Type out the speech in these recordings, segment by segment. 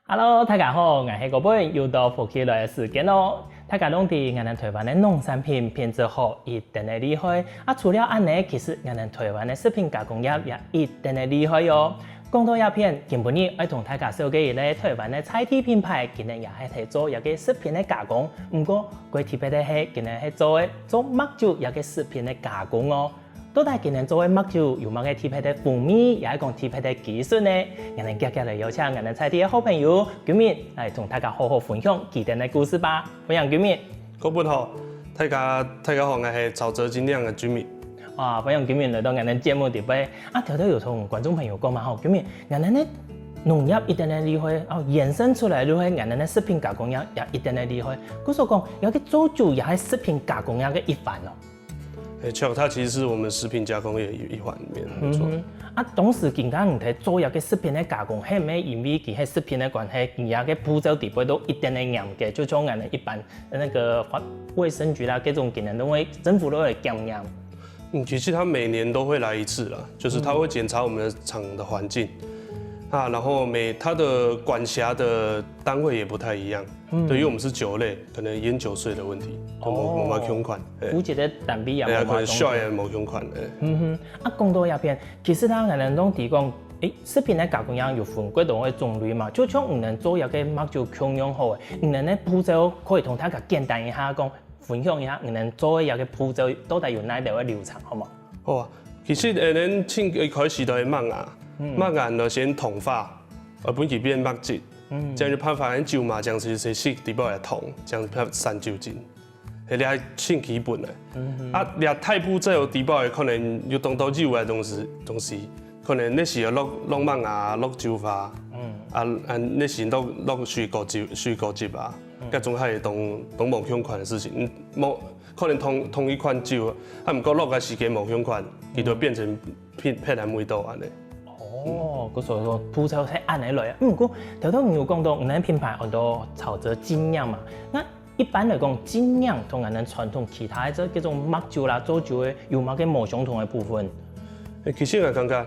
Hello， 大家好，我是郭本，又到福氣來的時間咯。大家攏知我們台灣的農產品品質好，一定的厲害。除了安尼，其實我們台灣的食品加工業也一定的厲害喲。講到鴉片，今晡日要同大家紹介一個台灣的菜體品牌，今日也係提做一個食品的加工。不過，佢特別的係今日係做麥酒一個食品的加工哦。到底今年做的麥酒有乜個特別的風味，也係講特別的技術呢？我哋今日嚟邀請我哋菜體的好朋友居民來同大家好好分享佢哋的故事吧。歡迎居民。各位好，大家好，我係曹澤精釀的居民。哇，歡迎居民來到我哋節目裡邊。條條有同觀眾朋友講嘛，好居民，我哋呢農業一定的厲害，衍生出來就係我哋的食品加工業也一定的厲害。佢所講有個做酒也係食品加工業的一環咯。它其實是我們食品加工業一環裡面，沒錯。當時更加唔睇做一個食品的加工，係咪因為佢係食品的關係，而家嘅步驟地位都一定的嚴嘅，就像我哋一般那個衛生局啦，各種技能都會政府都會檢驗。其實他每年都會來一次啦，就是他會檢查我們的廠的環境。然後它的管轄的單位也不太一樣，對，因為我們是酒類，可能菸酒稅的問題，冇乜相關。負責的單位也冇可能稅也冇相關。講到鴉片，其實他人都提供，食品的加工業有分幾種的種類嘛，就像唔能做一個麥酒供應好嘅，唔能咧步驟可以同大家簡單一下講，分享一下唔能做一個步驟到底有哪條嘅流程，好冇？好啊，其實咱從一開始都係麥芽。麥芽呢先桶化，而不是變麥汁，這樣就怕發現酒嘛，這樣子是洗底部來桶，這樣怕散酒精，係你係先基本的。你太步驟底部的可能有當到酒的東西，可能你是要落麥芽、落酒花，你是落水果汁啊，各種係當無相關的事情，可能同一款酒，唔過落嘅時間無相關，佢就變成偏難味道安尼。嗰所以說步驟係按嚟來啊。不過頭頭有講到，我哋品牌好多曹澤精釀嘛。那一般來講，精釀同我哋傳統其他嘅這種麥酒啦、做酒嘅有冇個冇相同的部分？其實我感覺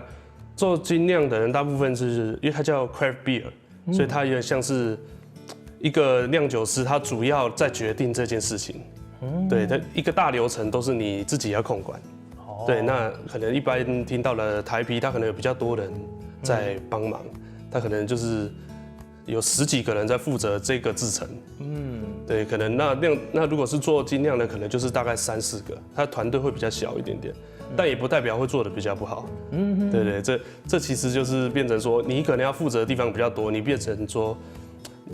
做精釀的人，大部分是因為它叫 craft beer，所以它有點像是一個釀酒師，他主要在決定這件事情。對，它一個大流程都是你自己要控管。對，那可能一般聽到了台啤，他可能有比較多人在幫忙，他可能就是有10幾個人在負責這個製程。對，可能那如果是做精釀的，可能就是大概3、4個，他團隊會比較小一點點，但也不代表會做得比較不好。對，這其實就是變成說，你可能要負責的地方比較多，你變成說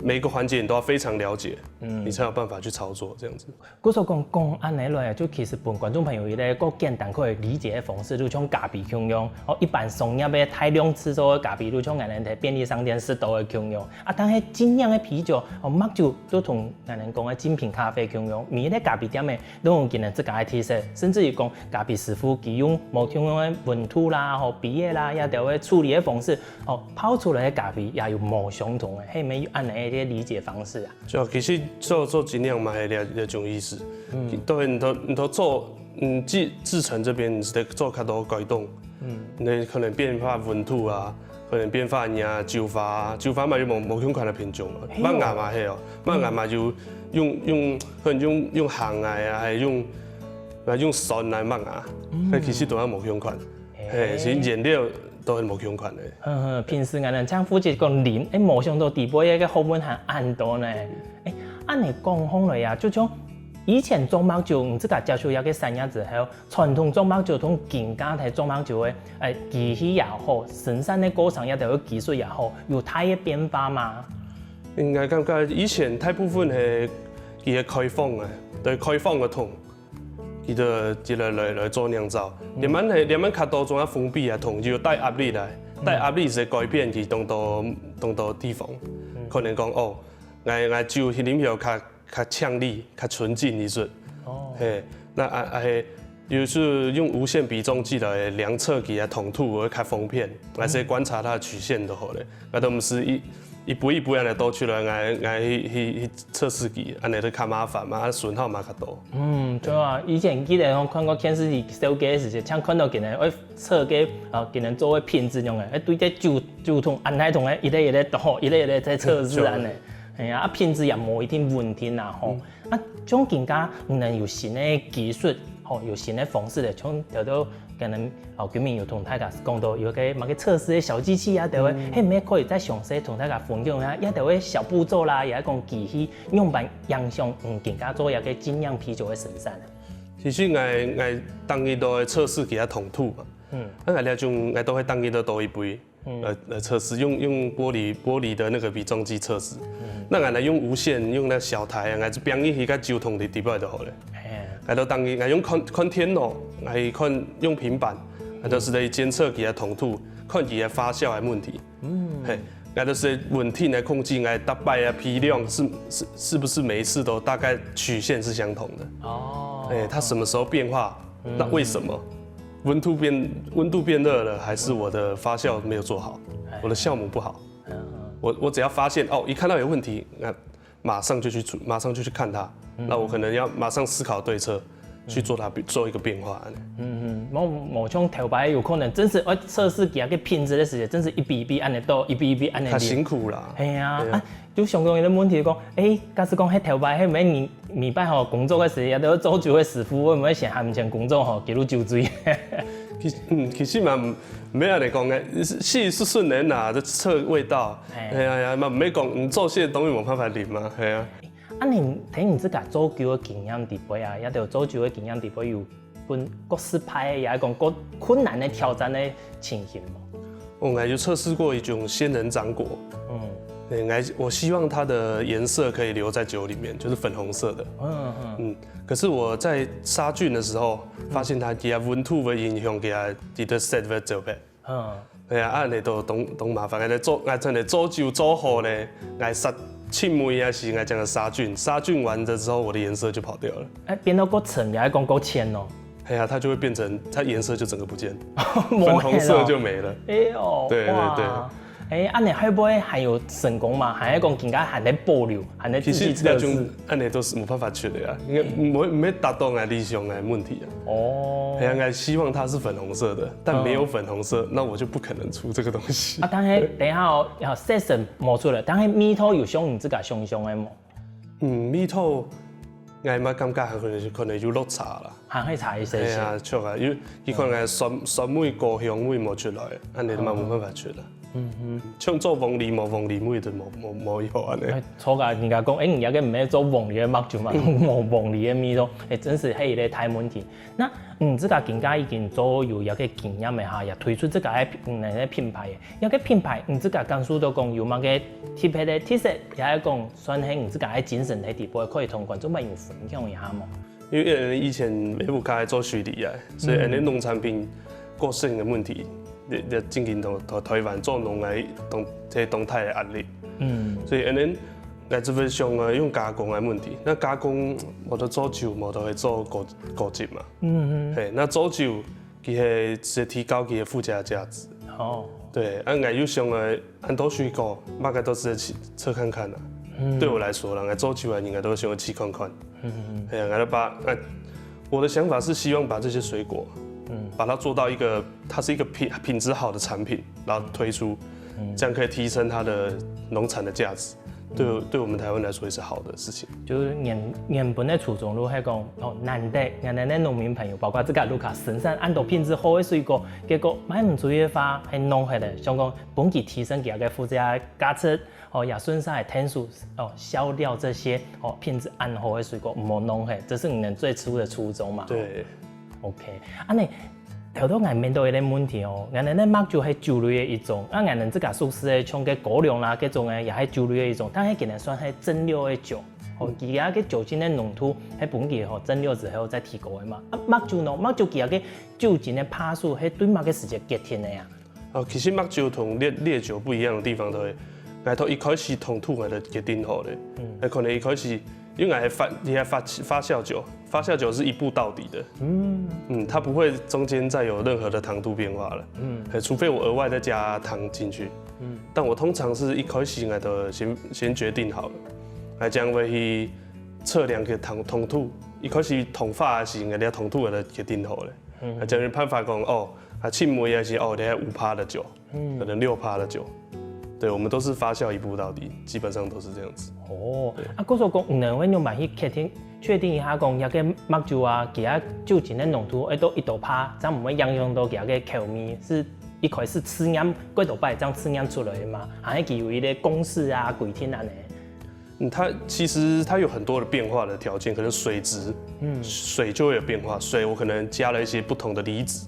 每一個環節你都要非常了解，你才有辦法去操作這樣子。嗰時候講安尼來，就其實本觀眾朋友一個簡單可以理解的方式，就像咖啡供應，一般商業要大量製作的咖啡，就像我哋喺便利商店食到的供應。但係精釀的啤酒、麥酒都同我哋講的精品咖啡供應，每一個咖啡店的都有佢哋自家的特色，甚至於講咖啡師傅佢用無同樣的溫度啦、比例啦、一條的處理的方式，泡出來的咖啡也有無相同的，係咪有安尼？理解方式啊，就其實做精釀嘛，係兩種意思。對，你都做，製程這邊你是得做較多改動。你可能變化溫度啊，可能變化呀酒花嘛有無相關的品種嘛，麥芽嘛係哦，麥芽嘛就可能用烘啊，係用酸來麥芽，其實都係無相關。其實原料都係無相關的。平時我哋像負責講啉，無相到地步嘅個學問係按多呢。按你講開來啊，就像以前做麥酒，唔知家接觸一個產業之後，傳統做麥酒同現家睇做麥酒嘅技術也好，生產的過程也條技術也好，有大嘅變化嘛？應該感覺以前大部分係佢係開放嘅，對開放嘅桶。伊就來做釀造，慢慢較多種啊封閉啊桶，就帶壓力來，帶壓力是改變佢當到地方，可能講我酒去啉後較嗆力、較純淨一chút。那就是用無限比重計來量測佢啊桶土會較封片，還是觀察它的曲線就好了。都唔是一步一步安尼倒出來，愛去測試機，安尼都較麻煩嘛，損耗嘛較多。對啊，以前記得看過電視機燒機的時候，像看到今日測機今日做個品質用的，對這酒桶、安海桶的一個倒，一個在測試安尼。哎呀，品質也無一定問題啦吼。種更加能有新的技術，有新的方式的，像條到可能居民有同大家講到有個某個測試的小機器啊，就會迄咩可以再詳細同大家分享啊，也就會小步驟啦，也講機器用版樣上，更加做一個精釀啤酒的生產。其實我當伊都會測試其他桶土嘛，我那種我都會當伊都倒一杯。來測試，用玻璃的那個比重機測試。那俺來用無線，用那小台，俺就編一個酒桶的底部就好了。俺都當伊，俺用看天咯，還看用平板，俺都是來監測其他桶土，看其他發酵的問題。嘿，俺都是穩定來控制，俺大概啊批量是不是每一次都大概曲線是相同的？哦，哎，它什麼時候變化？那為什麼？溫度變熱了，還是我的發酵沒有做好，我的酵母不好？我只要發現一看到有問題，那馬上就去看它，那我可能要馬上思考對策，去做一個變化。某種頭擺有可能真是測試幾個品質的時候，真是一筆一筆按的倒，一筆一筆按的。他辛苦啦。哎呀，就上個的問題講，假使講迄頭擺迄每禮拜吼工作的時候，也都做酒的師傅，會唔會先含前工作吼記錄酒醉？其實嘛，沒安尼講嘅，是順人啦，就測味道。係啊，嘛唔免講，做些東西冇辦法啉嘛，係啊。你睇你自家做酒的經驗底杯啊，也就做酒的經驗底杯有分各式派的，也講各困難的挑戰的情形冇？我就測試過一種仙人掌果。我希望它的顏色可以留在酒裡面，就是粉紅色的。可是我在殺菌的時候，發現它其他溫度會影響其他的色會走變。係啊，安尼都懂麻煩。我真係做酒做好咧，我殺青霉啊，是我這樣殺菌，殺菌完的之後，我的顏色就跑掉了。變到夠橙，也講夠淺哦。係啊，它就會變成它顏色就整個不見，粉紅色就沒了。哎呦，對。安尼會不會還有成功嘛？還是講更加還在保留，還在自己測試？安尼都是沒辦法確的啊，應該沒達到我理想的問題啊。我希望它是粉紅色的，但沒有粉紅色，那我就不可能出這個東西。但係等一下要season冇出來，但係蜜頭有像你自家想的冇？蜜頭我嘛感覺可能有落差啦，還會差一些。係啊，錯啊，因為伊可能酸味、果香味冇出來，安尼嘛冇辦法出啦。像做鳳梨冇鳳梨味就冇有安尼。錯噶，人家講人家個唔係做鳳梨的麥酒嘛，冇鳳梨的味道，真是係一個大問題。那自家更加已經做有一個經驗的下，也推出這個品牌嘅，一個品牌自家剛說到講有乜個特別的特色，也係講算係自家嘅精神喺地步，可以同觀眾朋友分享一下嘛。因為以前美武開做水利啊，所以啲農產品過剩的問題。你經營同台灣做農業動態的壓力，所以來這邊上用加工的問題。那加工冇得做酒，冇得會做果汁嘛。那做酒佢係直接提高佢的附加價值。對，又上很多水果，大概都是測看看啦。對我來說啦，做酒應該都想要試看看。我的想法是希望把這些水果。把它做到它是一個品質好的產品，然後推出，這樣可以提升它的農產的價值，對我們台灣來說也是好的事情。就是原本的初衷，如果係講難得我們的農民朋友，包括這個盧卡生產按照品質好的水果，結果買唔注意發係弄下來，想講本期提升佢個附加價值，也順勢天數銷掉這些品質按好的水果，唔好弄下，這是你們最初的初衷嘛？對。OK，你頭都面對一個問題哦，我哋咧麥酒係酒類的一種，我哋自家熟悉的像個高粱啦，嗰種嘅也係酒類的一種，但係其實算係蒸餾的酒，而家嘅酒精的濃度喺本期蒸餾之後再提高的嘛。麥酒呢？麥酒其實個酒精的趴數係對麥個時間結天的呀。其實麥酒同烈酒不一樣的地方都係，我頭一開始同土我哋結定好的，可能一開始。因為還發酵酒，發酵酒是一步到底的，它不會中間再有任何的糖度變化了，除非我額外再加糖進去，但我通常是一開始我就先決定好了，來將會去測量個統土，一開始統發的時候，我哋統土我就決定好了，將人判法講哦，浸梅也是哦，你還5%的酒，可能6%的酒。對，我們都是發酵一步到底，基本上都是這樣子。哦，嗰時候講，兩位用埋去確定一下講，一個麥酒啊，其他酒精的濃度，都1%，這樣唔會影響到其他個口味，是一開始試驗幾多擺這樣試驗出來的嘛？還是有一個公式啊、規定啊呢？它其實它有很多的變化的條件，可能水質，水就會有變化，水我可能加了一些不同的離子。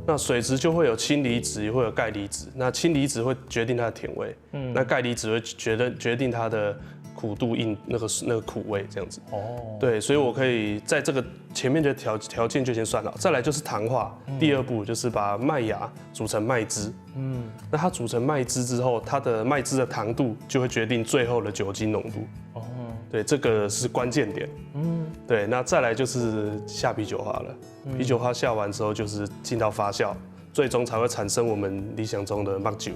那水質就會有氫離子，也會有鈣離子。那氫離子會決定它的甜味，那鈣離子會決定它的苦度、那個苦味這樣子。對，所以我可以在這個前面的條件就先算好。再來就是糖化，第二步就是把麥芽煮成麥汁。那它煮成麥汁之後，它的麥汁的糖度就會決定最後的酒精濃度。對，這個是關鍵點。對，那再來就是下啤酒花了。啤酒花下完之後，就是進到發酵，最終才會產生我們理想中的麥酒。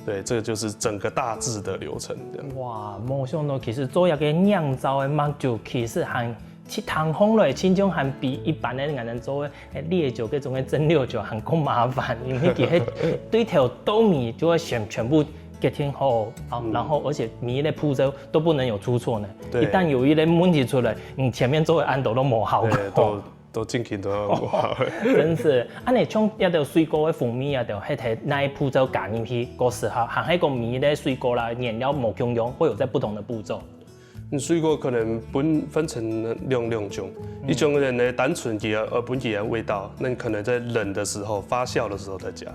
對，這個就是整個大致的流程。哇，沒想到其實做一個釀造的麥酒，其實還糖烘來，輕鬆還比一般的人做的烈酒各種的蒸餾酒還更麻煩，因為其實對頭豆米就會全部結挺好，然後而且每一個步驟都不能有出錯呢。一旦有一個問題出來，你前面做的安都沒好過。都進去都要不好。真是，你像一條水果的風味啊，就迄個那一步驟加進去，嗰時候還迄個米的水果啦、原料無共用，會有在不同的步驟。水果可能分成兩種，一種人呢單純本體的味道，那你可能在冷的時候、發酵的時候再加。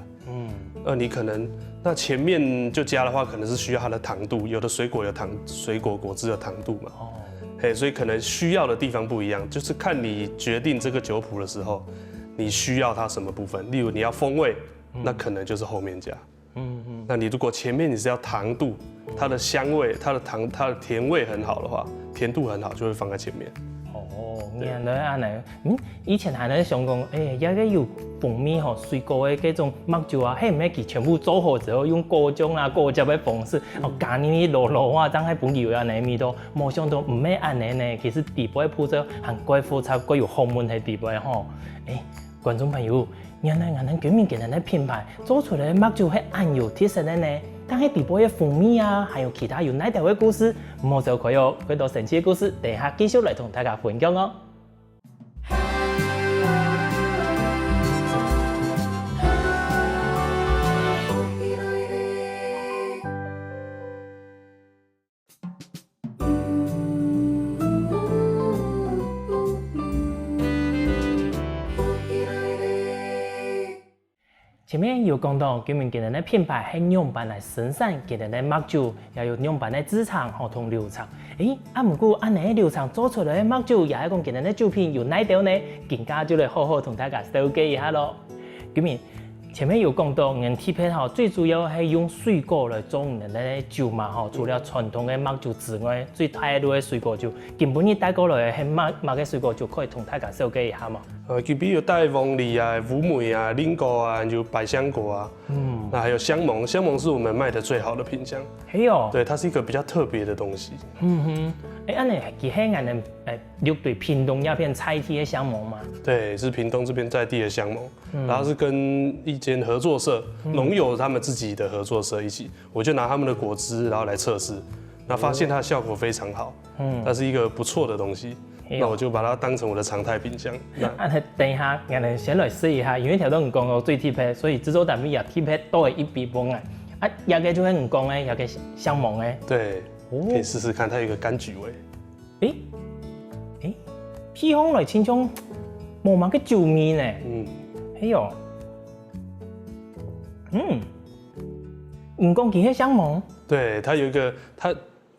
你可能那前面就加的話，可能是需要它的糖度，有的水果有糖，水果果汁有糖度嘛。所以可能需要的地方不一樣，就是看你決定這個酒譜的時候，你需要它什麼部分。例如你要風味，那可能就是後面加。那你如果前面你是要糖度，它的香味、它的甜味很好的話，甜度很好，就會放在前面。原來安尼，以前還在想講，一個有風味吼，水果的這種麥酒啊，迄唔係佢全部做好之後，用果醬啊、果汁的方式，加入去落啊，當喺本油啊那味道，沒想到唔係安尼呢。其實底部的步驟還怪複雜，怪有學問喺底部吼。觀眾朋友，原來我們居民給人的品牌做出來的麥酒係安有特色的呢。但係底部的風味啊，還有其他有哪條的故事，冇就可以有許多神奇的故事，等下繼續來同大家分享哦。前面有講到，居民給人的品牌係樣板來生產給人的麥酒，也有樣板的製廠和同流程。不過按呢流程做出來的麥酒，也係講給人的酒品有哪條呢？更加就來好好同大家了解一下咯。居民前面有講到，人體配最主要係用水果來做人的酒嘛，除了傳統的麥酒之外，最大路的水果酒，根本你帶過來係乜個水果酒，可以同大家了解一下嘛？佢比如帶鳳梨啊、烏梅啊、菱果啊，有百香果啊，那還有香檬，香檬是我們賣的最好的品項。對，它是一個比較特別的東西。安尼其實俺們六對屏東那片菜地的香檬嘛？對，是屏東這邊在地的香檬，然後是跟一間合作社，農友他們自己的合作社一起，我就拿他們的果汁，然後來測試，那發現它的效果非常好，它是一個不錯的東西。那我就把它當成我的常態品項。等一下，我們先來試一下，因為條都唔講到最特別，所以製作單位也特別多一筆幫啊。也個就係唔講咧，也個香檬咧。對，可以試試看，它有一個柑橘味。披風來清沖，冇乜個酒味呢。唔講其實香檬。對，它有一個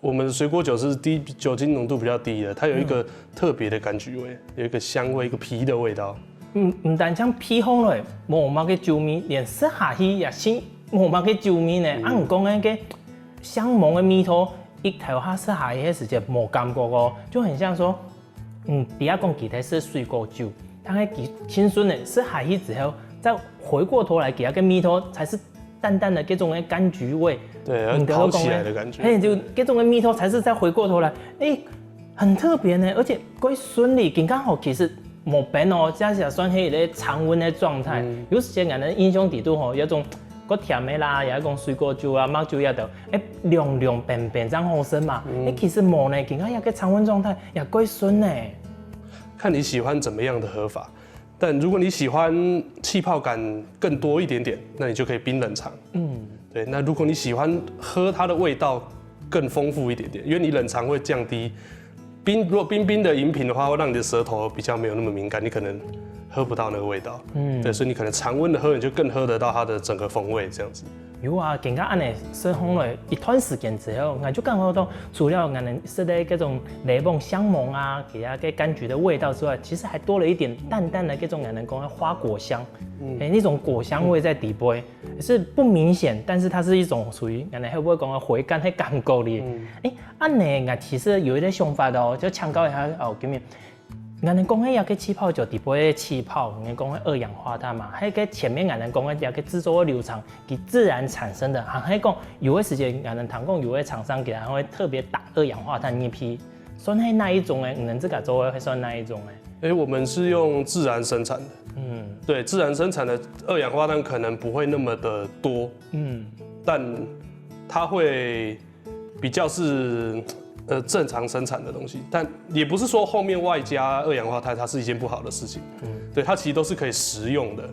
我們的水果酒是酒精濃度比較低的，它有一個特別的柑橘味，有一個香味，一個皮的味道。唔單將披風來冇乜個酒味，連食下去也先冇乜個酒味呢。唔講嗰個香檬的味道，一頭下食下去嘅時間冇感覺個，就很像說，底下講其他是水果酒，但係佢清順的食下去之後，再回過頭來，其他個味道才是淡淡的這種的柑橘味，對，跑起來的感覺，嘿，就這種的蜜頭才是再回過頭來，很特別呢，而且歸順利，剛剛好其實沒變哦，加起來算是一個常溫的狀態。有時間我們印象底度吼，有種夠甜的啦，也講水果酒啊、麥酒也都，涼涼便便這樣好生嘛。其實沒呢，剛剛一個常溫狀態也歸順呢。看你喜歡怎麼樣的喝法，但如果你喜歡氣泡感更多一點點，那你就可以冰冷藏。對。那如果你喜歡喝它的味道更豐富一點點，因為你冷藏會降低。如果冰冰的飲品的話，會讓你的舌頭比較沒有那麼敏感，你可能喝不到那個味道。對，所以你可能常溫的喝，你就更喝得到它的整個風味這樣子。有啊，更加安尼生烘了一段時間之後，我就感覺到除了我們說的這種檸檬香檬啊，給它個柑橘的味道之外，其實還多了一點淡淡的這種我們講的花果香，那種果香味在底部，是不明顯，但是它是一種屬於我們會不會講的回甘的感覺裡。安尼我其實有一個想法的哦，就強調一下哦，給你。我們講的個氣泡酒底部的氣泡，我們講的二氧化碳嘛，還有個前面我們講的個製作的流程，給自然產生的，還有講有的時間我們談講有的廠商給它會特別打二氧化碳一批，算是哪一種誒？我們這個做的會算哪一種誒？我們是用自然生產的，對，自然生產的二氧化碳可能不會那麼的多，但它會比較是。正常生產的東西，但也不是說後面外加二氧化碳它是一件不好的事情，對，它其實都是可以食用的，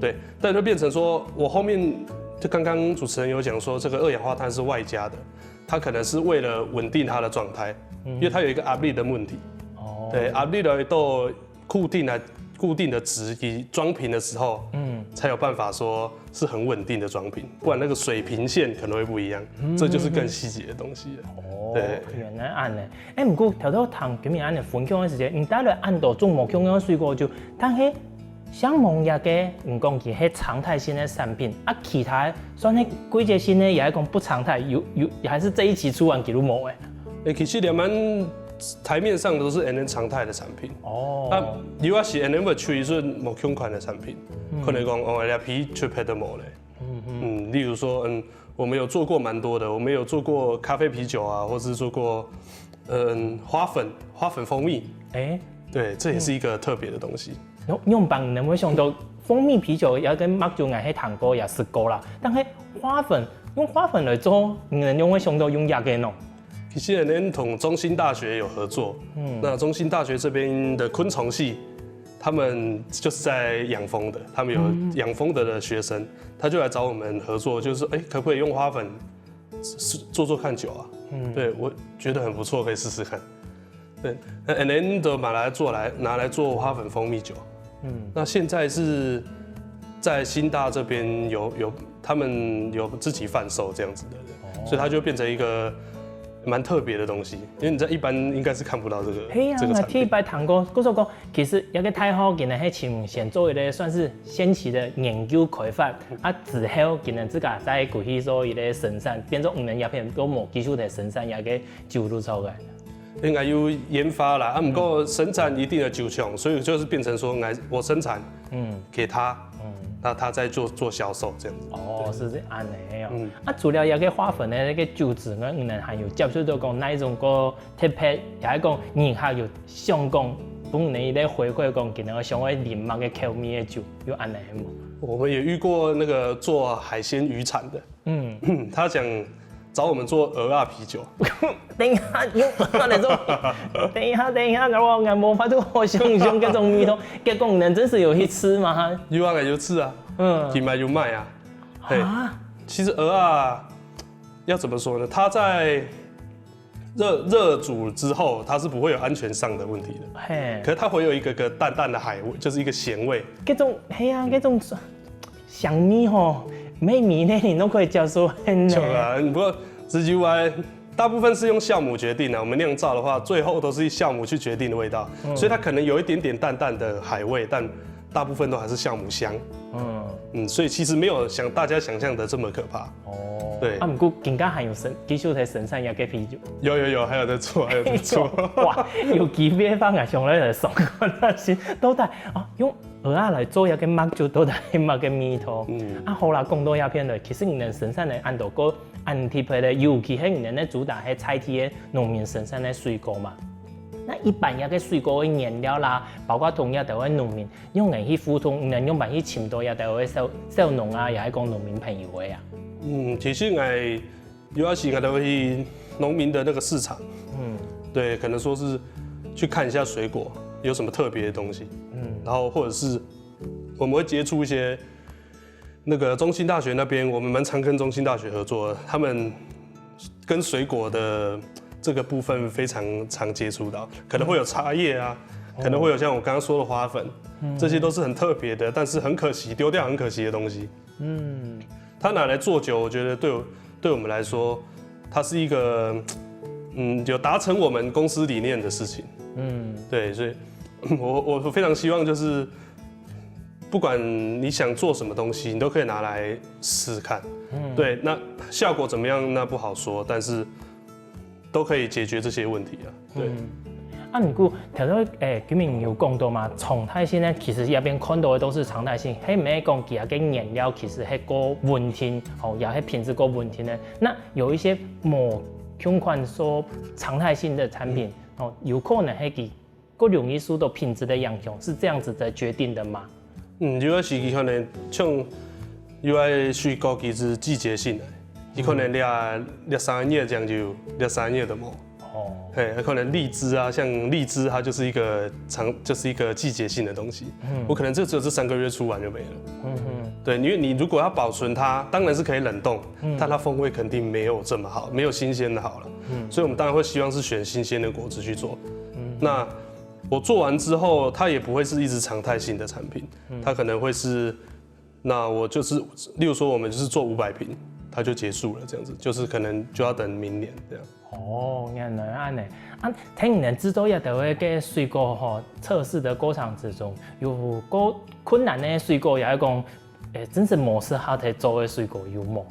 對，但就變成說我後面就剛剛主持人有講說這個二氧化碳是外加的，它可能是為了穩定它的狀態，因為它有一個壓力的問題，對，壓力的都固定的值，以裝瓶的時候，才有辦法說是很穩定的裝瓶，不然那個水平線可能會不一樣，這就是更細節的東西了。對，原來按呢，不過頭頭談咁樣按的分享的時間，唔單係按到種木香嘅水果酒，但係香檬也個唔講佢係常態性的產品，其他算係季節性的也係講不常態，有還是這一期出完幾路冇誒。其實兩滿台面上的都是 NN 常態的產品。有啊是 NN 吹是木香款的產品，可能講哦，兩批吹配的冇嘞。例如說我們有做過蠻多的，我們有做過咖啡啤酒啊，或是做過花粉蜂蜜，對，這也是一個特別的東西。用棒能不能想到蜂蜜啤酒也跟麥酒愛黑糖果也試過啦，但係用花粉來做，你能用會想到用亞給弄。其實呢，同中興大學有合作，那中興大學這邊的昆蟲系。他們就是在養蜂的，他們有養蜂的學生，他就來找我們合作，就是說，可不可以用花粉做看酒啊？對，我覺得很不錯，可以試試看。對，那 NN 都拿來做花粉蜂蜜酒。那現在是在新大這邊他們有自己販售這樣子的，所以它就變成一個。蠻特別的東西，因為你在一般應該是看不到這個。嘿啊，我聽一般談過，嗰種講其實一個太好，今日喺前線做一個算是先期的研究開發，之後今日自家再繼續做一個生產，變做5年鴉片都冇技術的生產，也個酒路出來。應該有研發啦，不過生產一定的酒廠，所以就是變成說，我生產，給他。那他在做銷售這樣子。是這樣的。除了一個花粉的那個酒質，我們還有接觸到講那一種個特別，也係講你還有想講，本年的回饋講，今年想要飲乜個口味的酒，有安尼嗎？我們也遇過那個做海鮮漁產的，他想找我們做蚵仔啤酒。等一下，用蚵仔做。等一下，我沒法度好想象這種味道。結果人真是有去吃嗎？有啊，有吃啊。有買有賣啊。其實蚵仔要怎麼說呢？它在熱煮之後，它是不會有安全上的問題的。可是它會有一個淡淡的海味，就是一個鹹味。這種香米吼。每米呢，你都可以叫說很難。有啊，不過之外，大部分是用酵母決定的。我們釀造的話，最後都是酵母去決定的味道，所以它可能有一點點淡淡的海味，但大部分都還是酵母香。所以其實沒有大家想象的這麼可怕。哦，對。不過更加還有繼續在生產一個啤酒。有，還有在做，哇，有機會放啊，上來來送過來先，都在用蚵仔來做一個麥酒，都在麥個米頭。後來講到鴉片嘞，其實你能生產的按到個按貼配的，尤其係你能主打係採集的農民生產的水果嘛。那一般一個水果的原料啦，包括同樣台灣農民用嚟去互通，能用嚟去尋到也台灣小農啊，也係講農民朋友的啊。其實有要是台灣去農民的那個市場，對，可能說是去看一下水果有什麼特別的東西，然後或者是我們會接觸一些那個中興大學那邊，我們蠻常跟中興大學合作的，他們跟水果的這個部分非常常接觸到，可能會有茶葉啊，可能會有像我剛剛說的花粉，這些都是很特別的，但是很可惜丟掉很可惜的東西。它拿來做酒，我覺得對我們來說，它是一個有達成我們公司理念的事情。對，所以我非常希望就是不管你想做什麼東西，你都可以拿來試試看。對，那效果怎麼樣那不好說，但是都可以解決這些問題啊。對。不過頭先居民有講到嘛，常態性呢，其實入邊看到的都是常態性，係唔係講其他嘅原料其實係個問題，也係品質個問題呢？那有一些某相關說常態性的產品，有可能係佢個容易受到品質的影響，是這樣子的決定的嗎？如果是可能像有些水果其實季節性的，佢可能兩三個月這樣就兩三個月的冇。可能荔枝啊，像荔枝它就是一個季節性的東西，我可能只有這3個月出完就沒了。對，因為你如果要保存它，當然是可以冷凍，但它風味肯定沒有這麼好，沒有新鮮的好了。所以我們當然會希望是選新鮮的果汁去做。那我做完之後，它也不會是一直常態性的產品，它可能會是，那我就是，例如說我們就是做500瓶，它就結束了，這樣子，就是可能就要等明年這樣。原來安尼聽你們製作一台灣嘅水果測試的過程之中，有個困難的水果，也係講，真是模式下嚟做的水果有冇？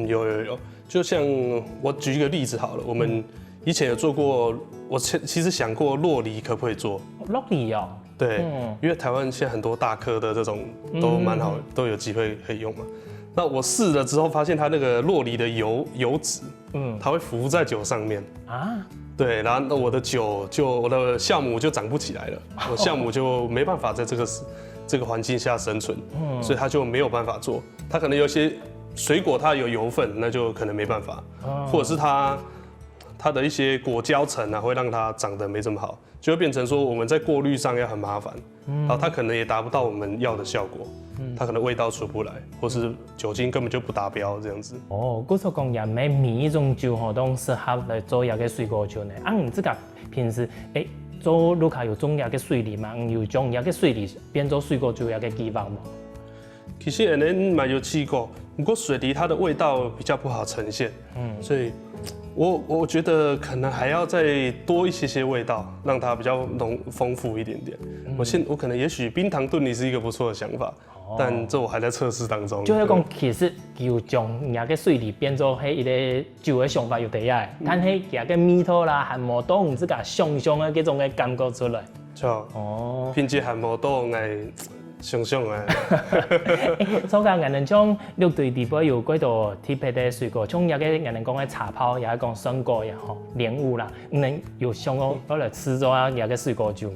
有，就像我舉一個例子好了，我們以前有做過，我其實想過酪梨可不可以做？酪梨哦，對，因為台灣現在很多大顆的這種都蠻好，都有機會可以用嘛。那我試了之後，發現它那個酪梨的油脂，它會浮在酒上面啊。對，然後我的酵母就長不起來了，我酵母就沒辦法在這個環境下生存，所以它就沒有辦法做。它可能有些水果它有油分，那就可能沒辦法，或者是它的一些果膠層啊，會讓它長得沒這麼好，就會變成說我們在過濾上要很麻煩，然後它可能也達不到我們要的效果。它可能味道出不來，或是酒精根本就不達標這樣子。我說講也每一種酒都適合來做一個水果酒呢。你自己平時做盧卡有種一個水梨嘛？有種一個水梨變做水果酒一個計劃嗎？其實我蠻有試過，不過水梨它的味道比較不好呈現，所以我覺得可能還要再多一些味道，讓它比較豐富一點點。我可能也許冰糖燉梨是一個不錯的想法。但這我還在測試當中。就是講，其實有將那個水梨變做迄一個酒的想法有第二，但係那個味道啦、含毛豆，唔知個香香的嗰種的感覺出來。錯。偏見含毛豆愛香香的。所以講，人講六對地方有幾多特別的水果，像那個人講的茶泡，也係講酸果也好，蓮霧啦，能有相關攞來吃咗啊，那個水果酒。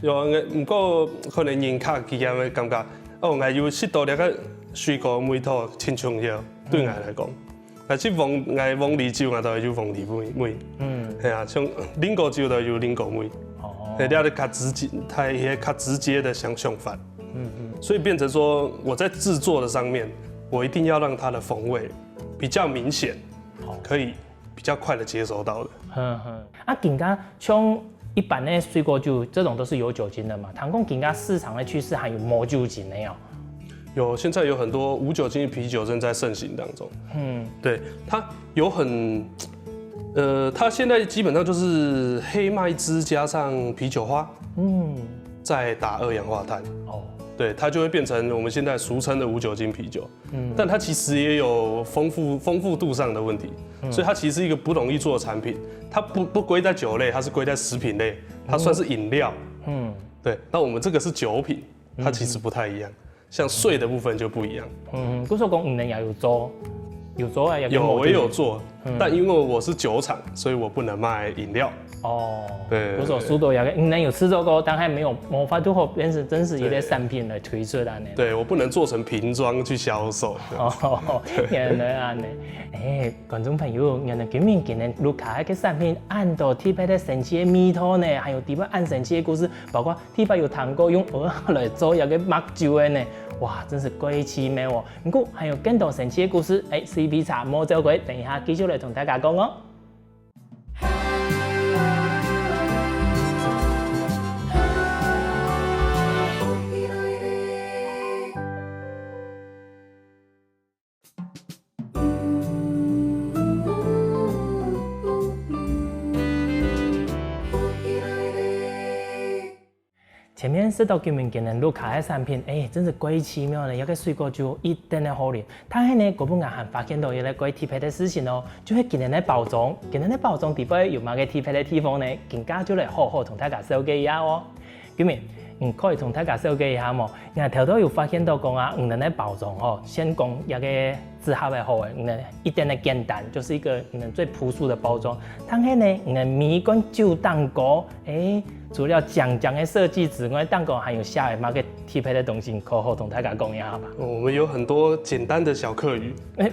有，不過可能人較奇樣的感覺。我有適度那個水果味道清香些，對我來講，但是鳳梨酒啊，都係有鳳梨味。係啊，像菱果酒都有菱果味。係啲較直接，它也較直接的想法。所以變成說我在製作的上面，我一定要讓它的風味比較明顯，可以比較快的接收到的。更加像一般的水果酒，這種都是有酒精的嘛？談講更加市場的趨勢還有無酒精的哦。有，現在有很多無酒精的啤酒正在盛行當中。對，它有它現在基本上就是黑麥汁加上啤酒花，再打2氧化碳。對，它就會變成我們現在俗稱的無酒精啤酒。但它其實也有豐富度上的問題，所以它其實是一個不容易做的產品。它不歸在酒類，它是歸在食品類，它算是飲料。對。那我們這個是酒品，它其實不太一樣。像稅的部分就不一樣。古說講唔能也有做。有，我也有做，但因為我是酒廠，所以我不能賣飲料。對。我說蘇多也唔能有製作過，但係沒法度後變成真實一個產品來推出來呢。對，我不能做成瓶裝去銷售。原來安尼。觀眾朋友，原來今年盧卡嘅產品按到特別的神奇的味道呢，還有特別按神奇的故事，包括特別有糖果用蚵仔來做一個麥酒的呢。哇，真是貴奇妙哦！不過還有更多神奇的故事，CP 茶莫走過，等一下繼續來同大家講哦。前面說到今年今年盧卡的產品，真是貴奇妙呢！一個水果酒一定的好哩。但係呢，嗰本銀行發現到一個貴特別的事情哦，就係今年的包裝，今年的包裝底部有乜個特別的地方呢？更加就嚟好好同大家紹介一下哦。今日可以同大家紹介一下冇？然後頭都有發現到講啊，今年的包裝哦，先講一個字號的好誒，一點的簡單，就是一個最樸素的包裝。但係呢，米罐酒蛋糕，除了講的設計之外，蛋糕還有下來嘛個特別的東西，可好同大家講一下吧。我們有很多簡單的小客語。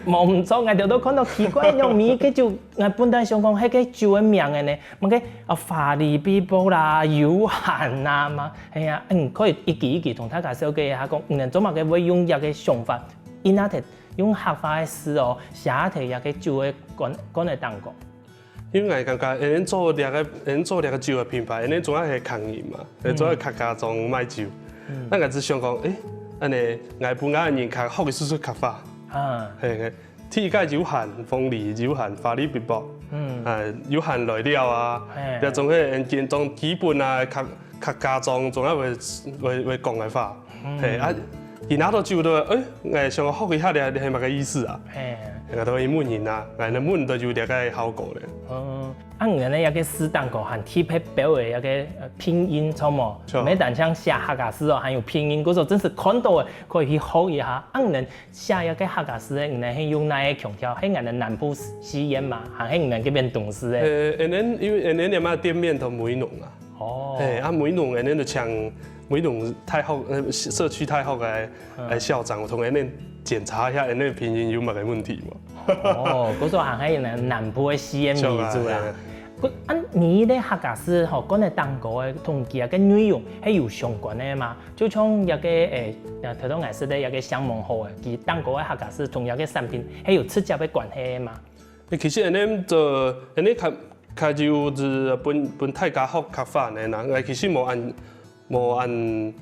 冇唔錯，我哋都看到奇怪種米個酒，我本來想講迄個酒的名嘅呢，乜個法利比波啦、有限啦嘛，係啊，可以一句一句同大家紹介一下講，做乜個會用一個想法，因阿用客家的詩哦，寫提一個酒的乾的蛋糕。因為感覺，因做兩個酒的品牌，因總係係空人嘛，總係客家莊賣酒。咱個只想講，安尼我本來人客學的輸出客法，鐵介有限，鳳梨有限，法利比波，有限來料啊，又總係建種基本啊客家莊，總係會講的法，其他都酒都，我想學一下你係乜個意思啊？我都英文人啊，我哋問都有啲個效果咧。我哋一個試蛋糕和特別標的一個拼音，錯冇？每單像寫客家詩哦，還有拼音，嗰時候真是看到的，可以去學一下。我哋寫一個客家詩咧，我哋係用哪個腔調？係我哋南部語言嘛，還係我哋嗰邊懂事咧？因為我哋嘛店面都梅農啊。梅農我哋就請梅農太學社區太學嘅校長，我同我哋檢查一下那個拼音有乜個問題嘛？嗰時候還係南部的語言為主啦。你咧客家詩吼，講嘅蛋糕嘅同其他嘅內容係有相關嘅嘛？就像一個頭頭我說的一個相盟好嘅，其蛋糕嘅客家詩同一個產品係有直接嘅關係嘛？其實咱就開就是本大家學客法嘅啦，其實無按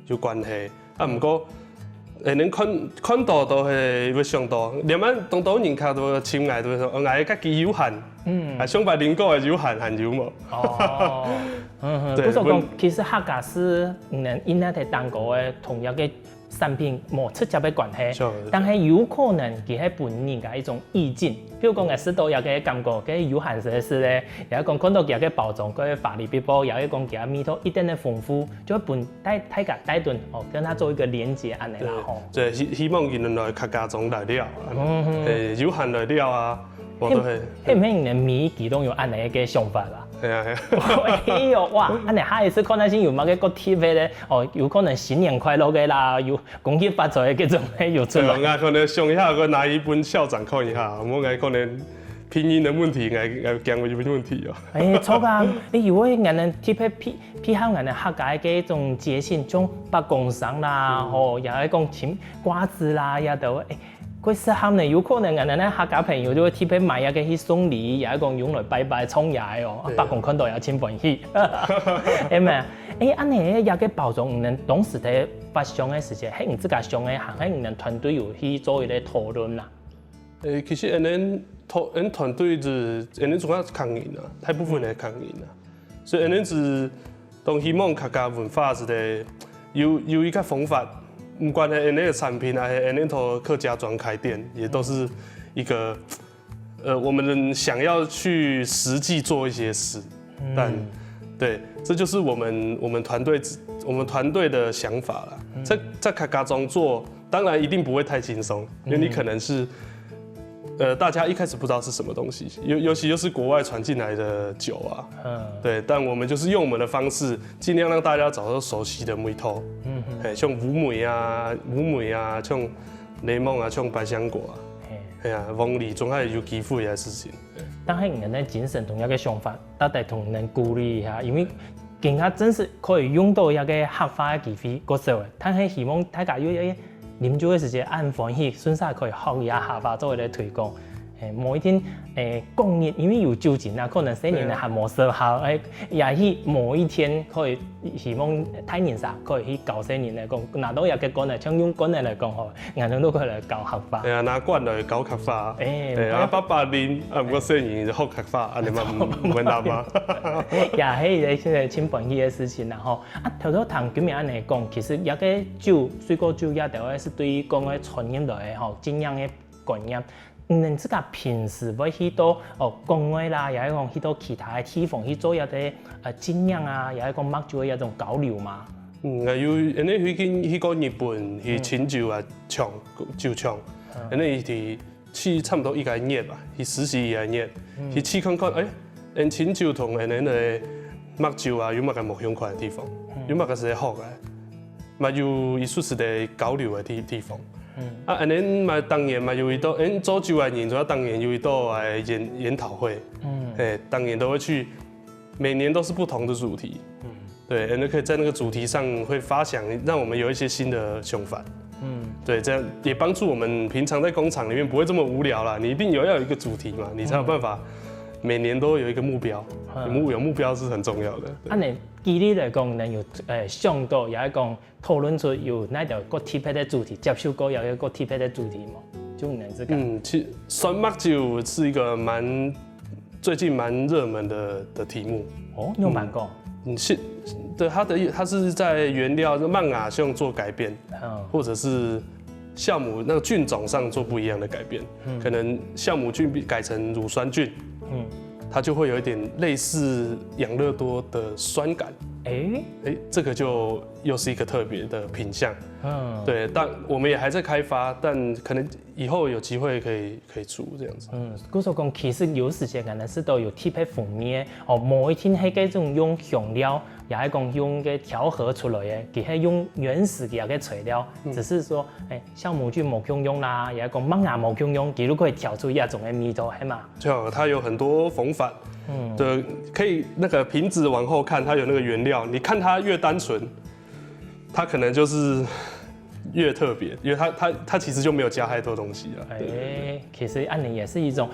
有關係，不過。恁看到都係會想到，連咱當到人客都親愛都說，我家己有限，想把鄰國的有限含有冇？不過講其實客家詩，因那個蛋糕的同樣的產品冇直接的關係，但係有可能佢係本人嘅一種意境。譬如講，我識到有個感覺，佢有限設施咧，有一講看到佢個包裝，佢法利比波，有一講佢味道一定的豐富，就本大家帶頓哦，跟他做一個連接安尼啦吼。對，希望佢能來客家莊來料，有限來料啊，我都係。係唔係人米其中有安尼個想法啦？係啊，哇！安尼下一次可能先有乜個特別咧，有可能新年快樂嘅啦，有恭喜發財嘅嗰種有出來。我可能上一下我拿一本校長看一下，我可能拼音的問題，我講過有問題哦。錯噶，你如果我哋特別偏向我哋客家嘅一種節慶，像八公生啦，又係講簽瓜子啦，也都佢適合呢，有可能我哋客家朋友就會特別買一個去送禮，又係講用來拜拜創業哦。八公看到有錢本事，係咪啊？安尼一個包裝，我哋當時喺發想嘅時間，喺唔自家想嘅，行喺我哋團隊有去做一個討論啦。其實我哋團隊是我哋主要抗人啊，大部分係抗人啊，所以我哋是都希望客家文化是個有一個方法，不管是那個產品還是那頭客家莊開店，也都是一個我們想要去實際做一些事，但對，這就是我們團隊的想法啦。在客家莊做，當然一定不會太輕鬆，因為你可能是大家一開始不知道是什麼東西，尤其又是國外傳進來的酒啊，對，但我們就是用我們的方式，盡量讓大家找到熟悉的梅頭，像烏梅啊，像雷夢啊，像百香果啊，係啊，鳳梨總係有機會嘅事情。但係人嘅精神同一個想法，到底同人鼓勵一下，因為更加真實可以用到一個合法嘅機會，個社會，但係希望大家有一個啉酒嘅時間按歡喜，順勢可以學一下合法作為嚟推廣。某一天公益，因為有酒精啊，可能生年還冇收效，也許某一天可以希望大年啥可以去教生年來講，拿到一個管嚟，像用管嚟嚟講吼，人人都可以嚟教合法。係啊，拿管嚟搞合法。800年啊，唔過生年就學合法，啊你嘛唔問答嗎？也係一個真歡喜嘅事情啦吼。啊，頭先談今日安尼講，其實一個酒，水果酒也就係是對於講嘅傳染類嘅吼，經驗嘅觀念。你自家平時會去到公會啦，也係講去到其他嘅地方去做一啲經驗啊，也係講麥酒嘅一種交流嘛。有，因為去過日本去清酒啊廠酒廠，因為去差不多1個月吧，去實習1個月，去試看看，清酒同嘅麥酒啊有乜個唔相關嘅地方，有乜個係好嘅，嘛有藝術式嘅交流嘅地方。啊，恁嘛當然嘛有一道，做酒的人，主要當然有一道研討會，當然都會去，每年都是不同的主題，對，你可以在那個主題上會發想，讓我們有一些新的想法，對，這樣也幫助我們平常在工廠裡面不會這麼無聊啦。你一定要有一個主題嘛，你才有辦法每年都有一個目標，有目標是很重要的。啊，你舉例來講，能有想到也係講討論出有那條個特別的主題，接受過有一個特別的主題嘛？就能這個。其實酸麥酒是一個最近蠻熱門的題目。哦，用蠻講。對，它是在原料麥芽上做改變，或者是酵母那個菌種上做不一樣的改變，可能酵母菌改成乳酸菌。它就會有一點類似養樂多的酸感，這個就又是一個特別的品項，對，但我們也還在開發，但可能以後有機會可以出這樣子。故說講其實有時間可能是都有特別風味哦，某一天係嗰種用香料，也係講用個調和出來嘅，佢係用原始嘅個材料，只是說酵母菌冇用啦，也係講麥芽冇用，佢都可以調出一種嘅味道，係嘛？對，它有很多風法，對，可以那個瓶子往後看，它有那個原料，你看它越單純，它可能就是越特別，因為它其實就沒有加太多東西了。其實按你也是一種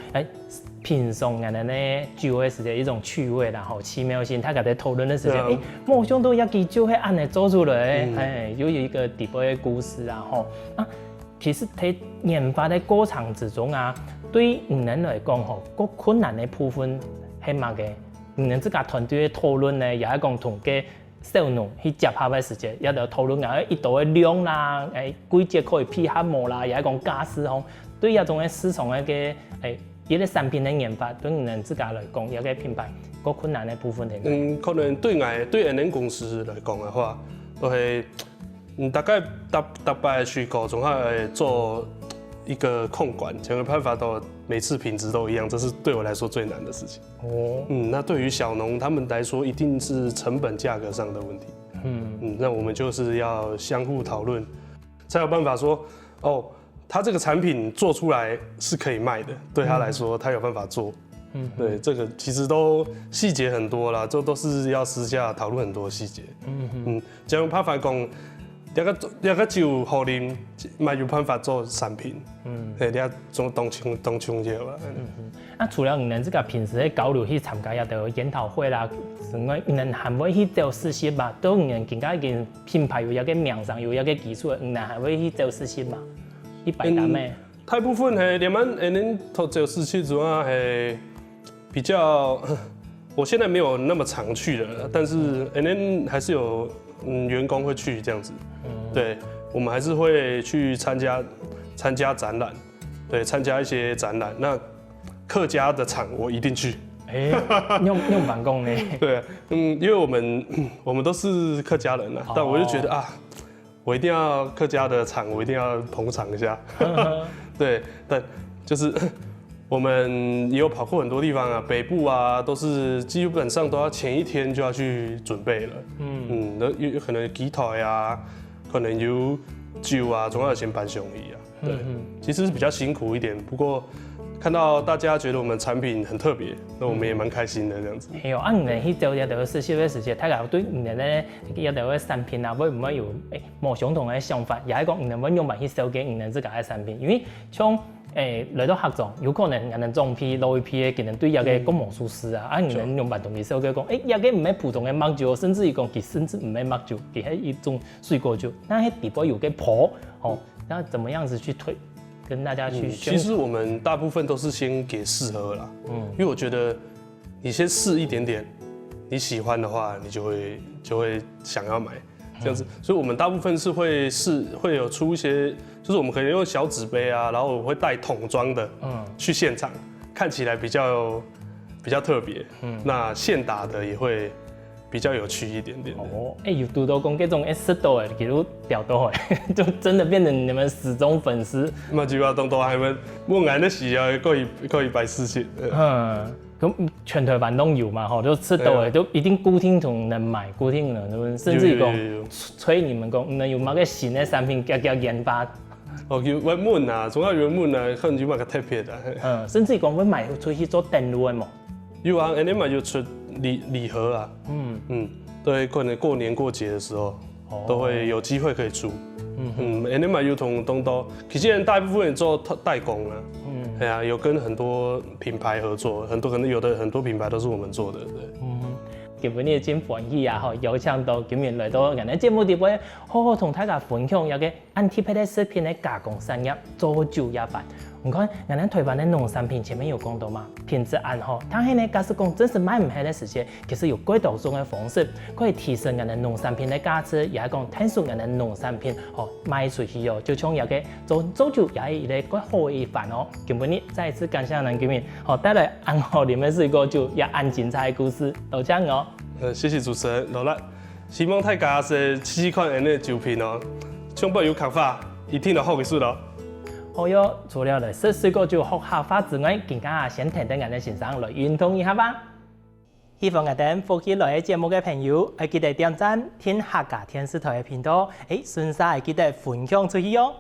品嘗人哋呢酒的時間一種趣味啦，吼奇妙性，他在討論的時間，冇想到一支酒係按你做出來，有一個特別的故事啊，吼啊，其實喺研發的過程之中啊，對於人來講吼，個困難的部分係乜嘅？人自家團隊的討論呢，也係講同個小農去結合的時間，也就討論啊，一道的量啦，季節可以配合冇啦，也係講價值吼，對一種嘅市場嘅一個產品的研發，對人自家來講，一個品牌個困難的部分係可能對人公司來講的話，都係大概大概去搞，總係做一個控管，才有辦法到每次品質都一樣，這是對我來說最難的事情。那對於小農他們來說，一定是成本價格上的問題。那我們就是要相互討論，才有辦法說，他這個產品做出來是可以賣的，對他來說，他有辦法做。對，這個其實都細節很多啦，這都是要私下討論很多細節。這樣怕法講，一個酒好啉，嘛有辦法做產品。你要做當沖嘢吧。那除了你們這個平時喺交流去參加一啲研討會啦，另外你們還會去做實習嘛？都你們更加嘅品牌有一個名聲，有一個基礎，你們還會去做實習嘛？大部分係連滿恁做實習主要係比較，我現在沒有那麼常去了，但是恁還是有員工會去這樣子。對，我們還是會去參加展覽，對，參加一些展覽。那客家的場我一定去。用辦公呢？對，因為我們都是客家人啊，但我就覺得啊，我一定要客家的場，我一定要捧場一下。對，但就是我們也有跑過很多地方啊，北部啊，都是基本上都要前一天就要去準備了。有可能機台啊，可能有酒啊，總要先辦上去啊。對，其實是比較辛苦一點，不過看到大家覺得我們產品很特別，那我們也蠻開心的這樣子。係哦，你哋去做一條實習嘅時節，大家對你哋咧一條嘅產品啊，會唔會有冇相同嘅想法？也係講你哋會用埋去設計你哋自家嘅產品，因為像來到合作，有可能人哋裝批、老一批嘅，可能對一個工藝師啊，你哋用辦同嘅設計講，一個唔係普通嘅麥酒，甚至於講佢甚至唔係麥酒，佢係一種水果酒，那喺底部有個泡，哦，那怎麼樣子去推？跟大家去其實我們大部分都是先給試喝啦，因為我覺得你先試一點點，你喜歡的話，你就會想要買這樣子，所以我們大部分是會有出一些，就是我們可能用小紙杯啊，然後我會帶桶裝的，去現場，看起來比較特別，那現打的也會比較有趣一點點。哦，有讀到講這種10度的，比如調度的，就真的變成你們死忠粉絲。嘛就話當到係咪冇眼的時候，可以擺事情。咁全台灣都有嘛，吼，就10度的都一定固定同人買，固定人，甚至於講催你們講，能有某個新的產品加研發。哦，叫原本啊，總要原本啊，可能就買個特別的。甚至於講會賣出去做電路的嘛。有啊，你買就出禮盒啊，對，可能過年過節的時候，都會有機會可以出。你買有同東都，其實人大部分人做代工啊，對啊，有跟很多品牌合作，可能有的很多品牌都是我們做的，對。今日真歡喜啊！吼，邀請到今日來到咱的節目裡邊，好好同大家分享一個安特別的食品的加工產業做酒業辦。你看，咱台灣的農產品前面有講到嘛，品質安好，但係呢，假使講真是買唔起的時節，其實有幾種的方式可以提升咱的農產品的價值，也係講探索咱的農產品，吼賣出去哦，就像一個做酒也係一個幾好的一環哦。今日再一次感謝咱今日，好帶來安好啉的水果酒，也安精彩的故事，多謝哦。謝謝主持人羅蘭，希望大家是試試看咱的酒品哦，充分有看法，一定就好嘅事咯。好喲，除了來試水果酒學下法之外，更加先聽聽我哋先生來運動一下吧。希望我哋福建來嘅節目嘅朋友，記得點讚、聽客家電視台嘅頻道，順勢記得分享出去喲。